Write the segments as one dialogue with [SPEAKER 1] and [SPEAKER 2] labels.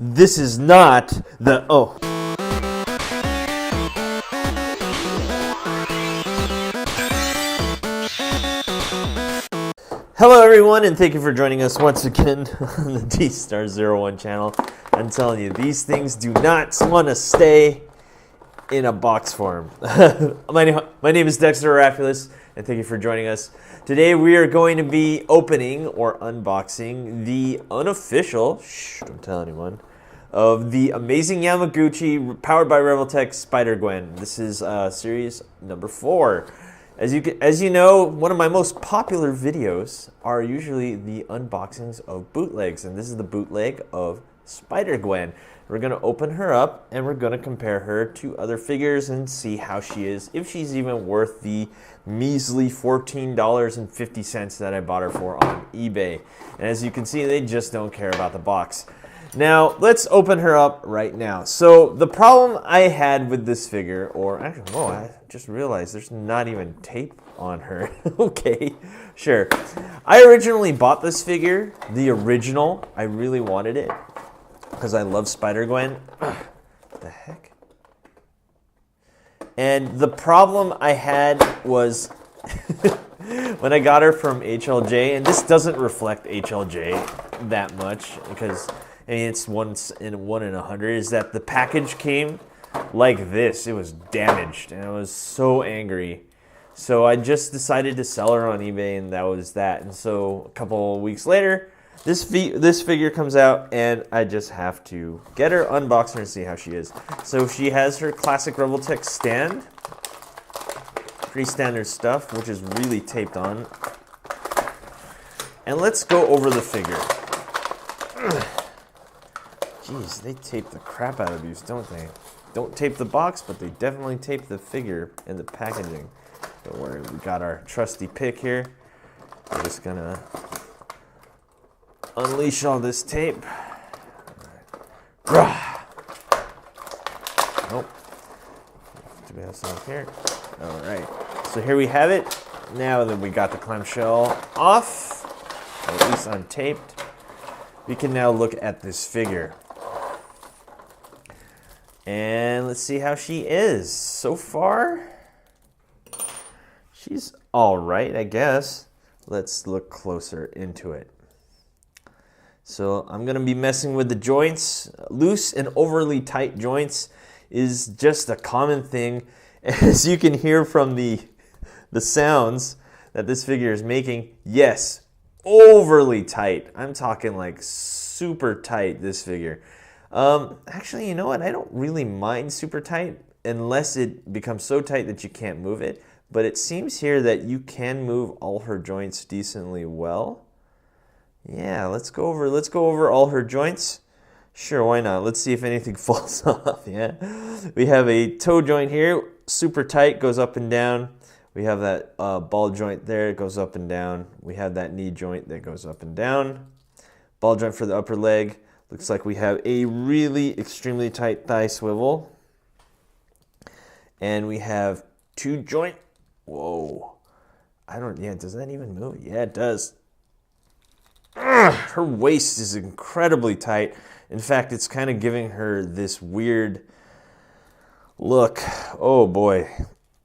[SPEAKER 1] This is not the... Oh. Hello everyone, and thank you for joining us once again on the D-Star01 channel. I'm telling you, these things do not want to stay in a box form. My name is Dexter Arafiles, and thank you for joining us. Today we are going to be opening or unboxing the unofficial, don't tell anyone, of the amazing Yamaguchi powered by Revoltech spider-gwen. This is series number 4. As you know, one of my most popular videos are usually the unboxings of bootlegs, and this is the bootleg of spider-gwen. We're going to open her up, and we're going to compare her to other figures and see how she is, if she's even worth the measly $14.50 that I bought her for on eBay. And as you can see, they just don't care about the box. Now, let's open her up right now. So, the problem I had with this figure, or actually, whoa, I just realized there's not even tape on her. Okay, sure. I originally bought this figure, the original. I really wanted it because I love spider-gwen. What the heck? And the problem I had was when I got her from HLJ, and this doesn't reflect HLJ that much because I mean, it's 1 in 100, is that the package came like this. It was damaged, and I was so angry. So I just decided to sell her on eBay, and that was that. And so a couple of weeks later, this figure comes out, and I just have to get her, unbox her, and see how she is. So she has her classic Revoltech stand. Pretty standard stuff, which is really taped on. And let's go over the figure. Jeez, they tape the crap out of these, don't they? Don't tape the box, but they definitely tape the figure and the packaging. Don't worry, we got our trusty pick here. We're just gonna unleash all this tape. Right. Nope. Do we have some here? All right. So here we have it. Now that we got the clamshell off, or at least untaped, we can now look at this figure. And let's see how she is. So far, she's all right, I guess. Let's look closer into it. So I'm going to be messing with the joints. Loose and overly tight joints is just a common thing. As you can hear from the sounds that this figure is making, yes, overly tight. I'm talking like super tight, this figure. Actually, you know what? I don't really mind super tight unless it becomes so tight that you can't move it. But it seems here that you can move all her joints decently well. Yeah, let's go over all her joints. Sure, why not? Let's see if anything falls off. Yeah, we have a toe joint here, super tight, goes up and down. We have that ball joint there, it goes up and down. We have that knee joint that goes up and down. Ball joint for the upper leg. Looks like we have a really extremely tight thigh swivel. And we have two joint. Whoa. Yeah, does that even move? Yeah, it does. Her waist is incredibly tight. In fact, it's kind of giving her this weird look. Oh boy.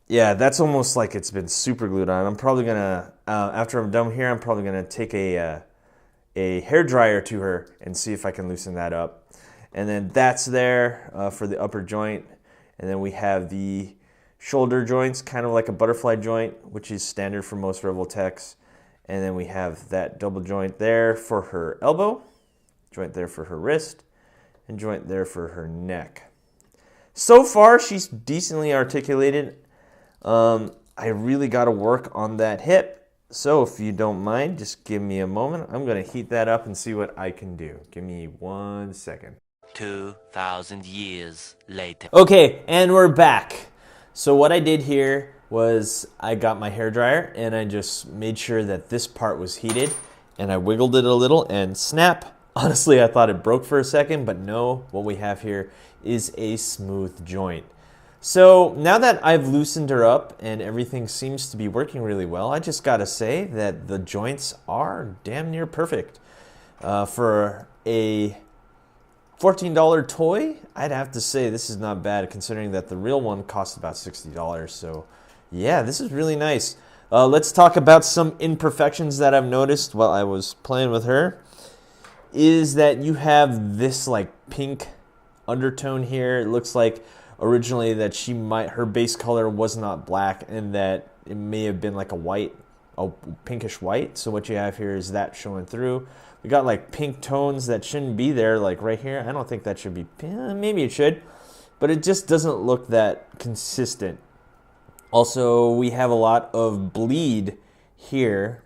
[SPEAKER 1] Yeah, that's almost like it's been super glued on. I'm probably gonna, after I'm done here, I'm probably gonna take a hair dryer to her and see if I can loosen that up. And then that's there for the upper joint. And then we have the shoulder joints, kind of like a butterfly joint, which is standard for most Revoltechs. And then we have that double joint there for her elbow, joint there for her wrist, and joint there for her neck. So far, she's decently articulated. I really got to work on that hip. So if you don't mind, just give me a moment. I'm going to heat that up and see what I can do. Give me 1 second.
[SPEAKER 2] 2,000 years later.
[SPEAKER 1] Okay, and we're back. So what I did here was I got my hairdryer and I just made sure that this part was heated, and I wiggled it a little and snap. Honestly, I thought it broke for a second, but no, what we have here is a smooth joint. So now that I've loosened her up and everything seems to be working really well, I just gotta say that the joints are damn near perfect. For a $14 toy, I'd have to say this is not bad considering that the real one cost about $60. So yeah, this is really nice. Let's talk about some imperfections that I've noticed while I was playing with her. Is that you have this like pink undertone here. It looks like originally that her base color was not black and that it may have been like a pinkish white. So what you have here is that showing through. We got like pink tones that shouldn't be there, like right here. I don't think that should be, maybe it should, but it just doesn't look that consistent. Also, we have a lot of bleed here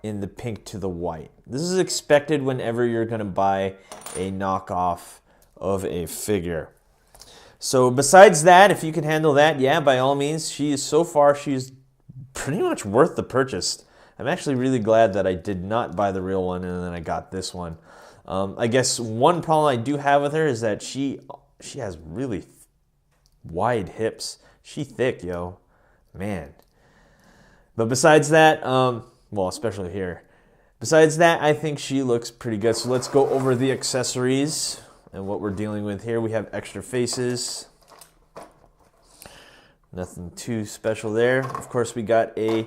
[SPEAKER 1] in the pink to the white. This is expected whenever you're going to buy a knockoff of a figure. So besides that, if you can handle that, yeah, by all means, she's pretty much worth the purchase. I'm actually really glad that I did not buy the real one and then I got this one. I guess one problem I do have with her is that she has really wide hips. She thick, yo. Man. But besides that, well, especially here. Besides that, I think she looks pretty good. So let's go over the accessories and what we're dealing with here. We have extra faces. Nothing too special there. Of course, we got a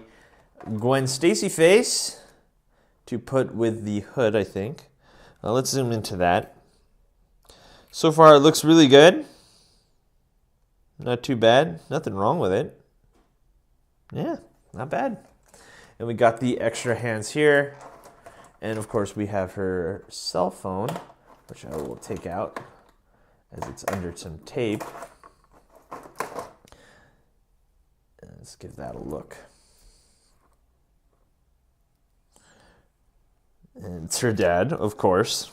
[SPEAKER 1] Gwen Stacy face to put with the hood, I think. Let's zoom into that. So far, it looks really good. Not too bad. Nothing wrong with it. Yeah, not bad. And we got the extra hands here. And of course, we have her cell phone, which I will take out as it's under some tape. Let's give that a look. And it's her dad, of course.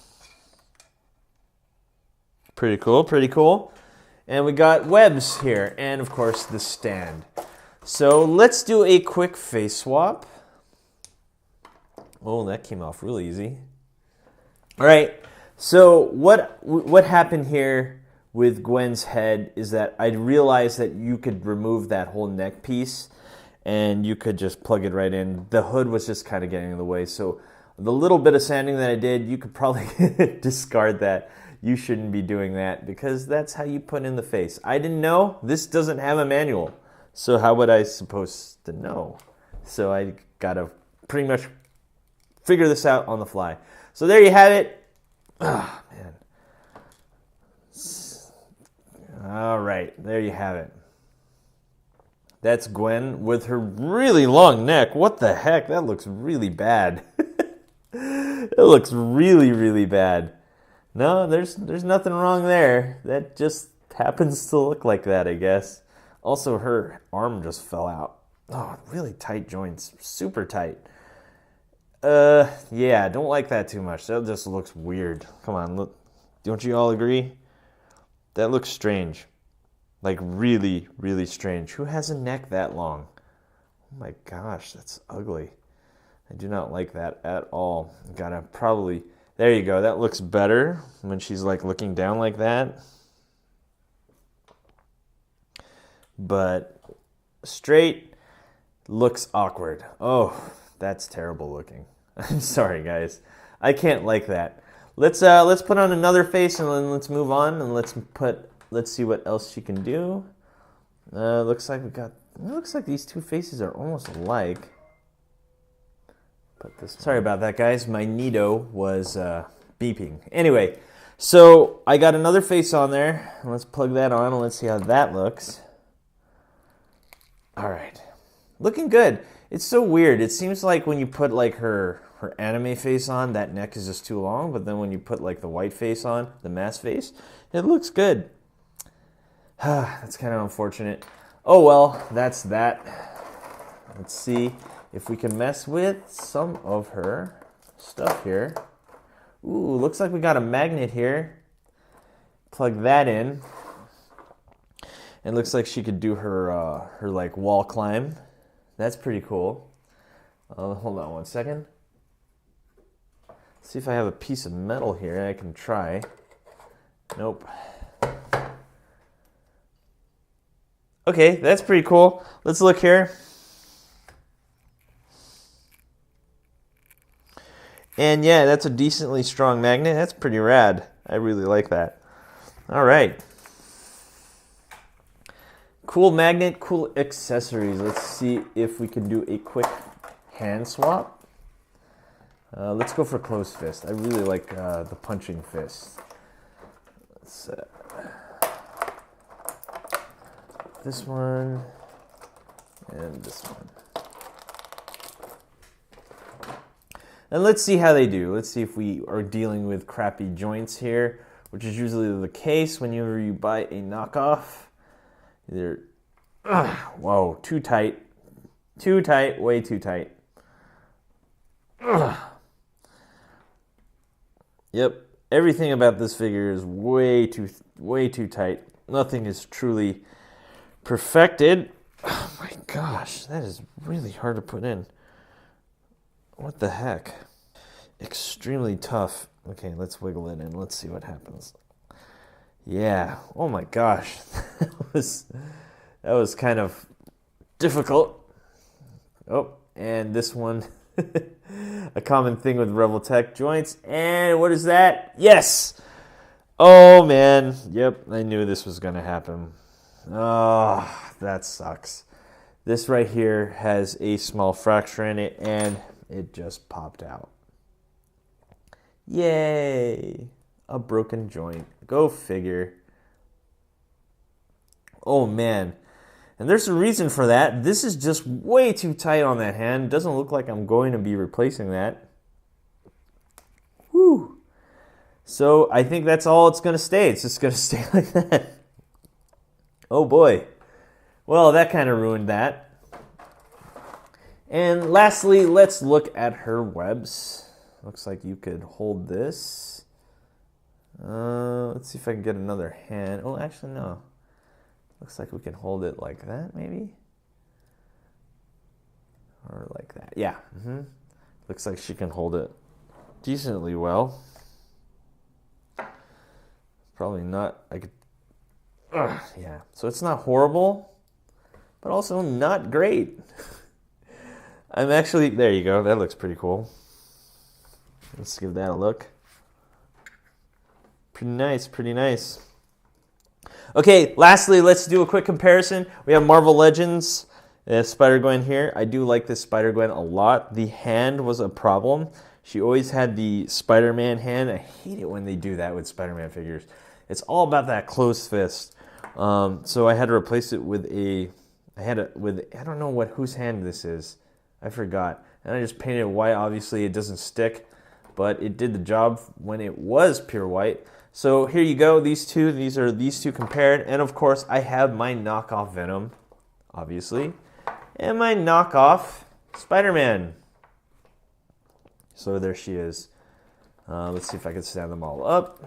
[SPEAKER 1] Pretty cool, pretty cool. And we got webs here, and of course the stand. So let's do a quick face swap. Oh, that came off real easy. All right, so what happened here with Gwen's head is that I realized that you could remove that whole neck piece and you could just plug it right in. The hood was just kind of getting in the way, so the little bit of sanding that I did, you could probably discard that. You shouldn't be doing that because that's how you put in the face. I didn't know. This doesn't have a manual, so how would I supposed to know? So I gotta pretty much figure this out on the fly. So there you have it. Ah, man. All right, there you have it. That's Gwen with her really long neck. What the heck? That looks really bad. It looks really, really bad. No, there's nothing wrong there. That just happens to look like that, I guess. Also, her arm just fell out. Oh, really tight joints. Super tight. Yeah, don't like that too much. That just looks weird. Come on, look. Don't you all agree? That looks strange. Like really, really strange. Who has a neck that long? Oh my gosh, that's ugly. I do not like that at all. Gotta probably... There you go. That looks better when she's like looking down like that. But straight looks awkward. Oh, that's terrible looking. I'm sorry, guys. I can't like that. Let's put on another face and then let's move on and let's see what else she can do. Looks like these two faces are almost alike. Sorry about that, guys. My Nito was beeping. Anyway, so I got another face on there. Let's plug that on and let's see how that looks. All right. Looking good. It's so weird. It seems like when you put like her anime face on, that neck is just too long. But then when you put like the white face on, the mask face, it looks good. That's kind of unfortunate. Oh well, that's that. Let's see if we can mess with some of her stuff here. Ooh, looks like we got a magnet here. Plug that in. It looks like she could do her like wall climb. That's pretty cool. Hold on one second. See if I have a piece of metal here I can try. Nope. Okay, that's pretty cool. Let's look here. And yeah, that's a decently strong magnet. That's pretty rad. I really like that. All right. Cool magnet, cool accessories. Let's see if we can do a quick hand swap. Let's go for closed fist. I really like the punching fist. Let's this one and this one. And let's see how they do. Let's see if we are dealing with crappy joints here, which is usually the case whenever you buy a knockoff. Either, whoa, too tight, way too tight. Yep, everything about this figure is way too tight. Nothing is truly perfected. Oh my gosh, that is really hard to put in. What the heck? Extremely tough. Okay, let's wiggle it in. Let's see what happens. Yeah. Oh my gosh. That was kind of difficult. Oh, and this one, a common thing with Revoltech joints. And what is that? Yes. Oh man. Yep, I knew this was going to happen. Oh, that sucks. This right here has a small fracture in it, and it just popped out. Yay! A broken joint. Go figure. Oh man. And there's a reason for that. This is just way too tight on that hand. It doesn't look like I'm going to be replacing that. Whew. So I think that's all it's going to stay. It's just going to stay like that. Oh boy. Well, that kind of ruined that. And lastly, let's look at her webs. Looks like you could hold this. Let's see if I can get another hand. Oh, actually, no. Looks like we can hold it like that, maybe? Or like that. Yeah. Looks like she can hold it decently well. Probably not. I could. Yeah. So it's not horrible, but also not great. I'm actually, there you go. That looks pretty cool. Let's give that a look. Pretty nice, pretty nice. Okay, lastly, let's do a quick comparison. We have Marvel Legends, Spider-Gwen here. I do like this Spider-Gwen a lot. The hand was a problem. She always had the Spider-Man hand. I hate it when they do that with Spider-Man figures. It's all about that closed fist. So I had to replace it with I don't know whose hand this is. I forgot. And I just painted it white. Obviously, it doesn't stick, but it did the job when it was pure white. So here you go. These are these two compared. And of course, I have my knockoff Venom, obviously, and my knockoff Spider-Man. So there she is. Let's see if I can stand them all up.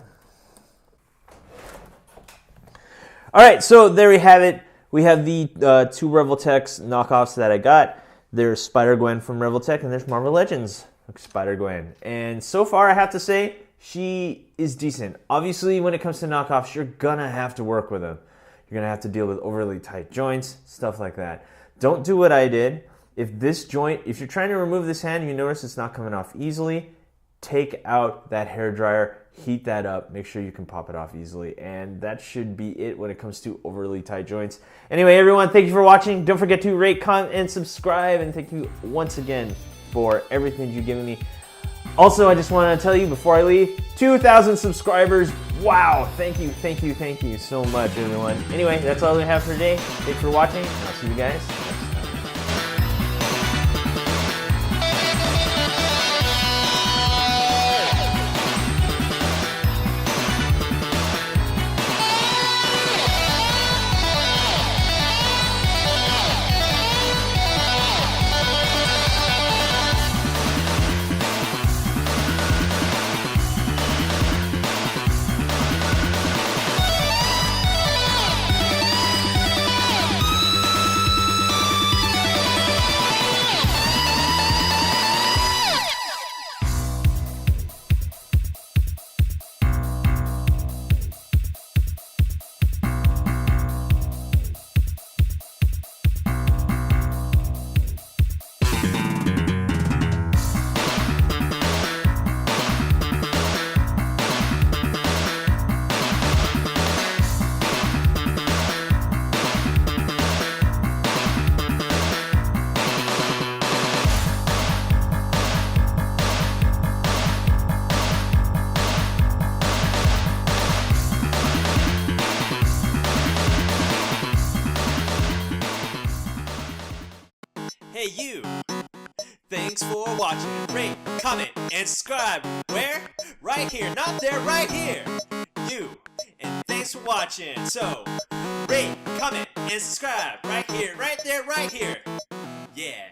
[SPEAKER 1] All right, so there we have it. We have the two Revoltech knockoffs that I got. There's Spider-Gwen from Revoltech, and there's Marvel Legends Spider-Gwen. And so far, I have to say, she is decent. Obviously, when it comes to knockoffs, you're going to have to work with them. You're going to have to deal with overly tight joints, stuff like that. Don't do what I did. If you're trying to remove this hand, you notice it's not coming off easily, take out that hairdryer, heat that up, make sure you can pop it off easily, and that should be it when it comes to overly tight joints. Anyway, everyone, thank you for watching. Don't forget to rate, comment, and subscribe, and thank you once again for everything you've given me. Also, I just want to tell you before I leave, 2,000 subscribers. Wow, thank you so much, everyone. Anyway, that's all we have for today. Thanks for watching, and I'll see you guys next time. Hey you! Thanks for watching. Rate, comment, and subscribe. Where? Right here. Not there, right here. You. And thanks for watching. So, rate, comment, and subscribe. Right here, right there, right here. Yeah.